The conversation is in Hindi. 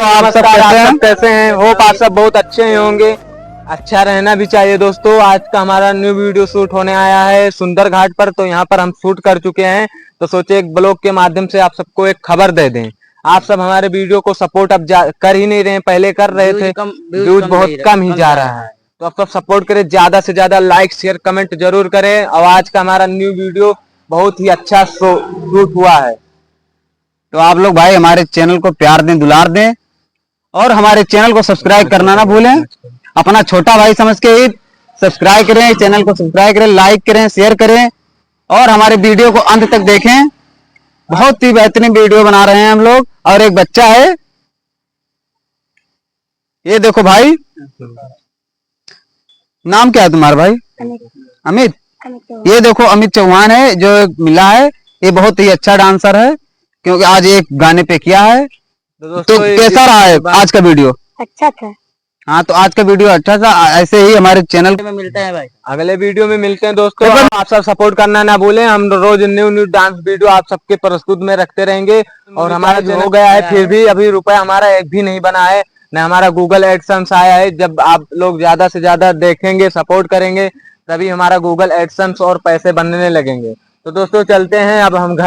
तो आप सब कैसे हैं? होप आप सब बहुत अच्छे ही होंगे। अच्छा रहना भी चाहिए दोस्तों। आज का हमारा न्यू वीडियो शूट होने आया है सुंदर घाट पर। तो यहाँ पर हम शूट कर चुके हैं, तो सोचे एक ब्लॉग के माध्यम से आप सबको एक खबर दे दें। आप सब हमारे वीडियो को सपोर्ट अब कर ही नहीं रहे हैं, पहले कर रहे थे, व्यूज बहुत कम ही जा रहा है। तो आप सब सपोर्ट करें, ज्यादा से ज्यादा लाइक शेयर कमेंट जरूर करें। और आज का हमारा न्यू वीडियो बहुत ही अच्छा शूट हुआ है। तो आप लोग भाई हमारे चैनल को प्यार दें, दुलार दें और हमारे चैनल को सब्सक्राइब करना ना भूलें। अपना छोटा भाई समझ के ही सब्सक्राइब करें, चैनल को सब्सक्राइब करें, लाइक करें, शेयर करें और हमारे वीडियो को अंत तक देखें। बहुत ही बेहतरीन वीडियो बना रहे हैं हम लोग। और एक बच्चा है, ये देखो भाई, नाम क्या है तुम्हारा भाई? अमित। ये देखो अमित चौहान है जो मिला है। ये बहुत ही अच्छा डांसर है क्योंकि आज एक गाने पे किया है। तो कैसा रहा है आज का वीडियो? अच्छा था। हाँ, तो आज का वीडियो अच्छा था। ऐसे ही हमारे चैनल में मिलते हैं भाई, अगले वीडियो में मिलते हैं दोस्तों। आप सब सपोर्ट करना ना भूलें। हम रोज न्यू डांस वीडियो आप सबके प्रस्तुत में रखते रहेंगे। और हमारा जो हो गया है, फिर भी अभी रुपया हमारा एक भी नहीं बना है, न हमारा गूगल एडसेंस आया है। जब आप लोग ज्यादा से ज्यादा देखेंगे, सपोर्ट करेंगे, तभी हमारा गूगल एडसेंस और पैसे बनने लगेंगे। तो दोस्तों चलते हैं अब हम घर।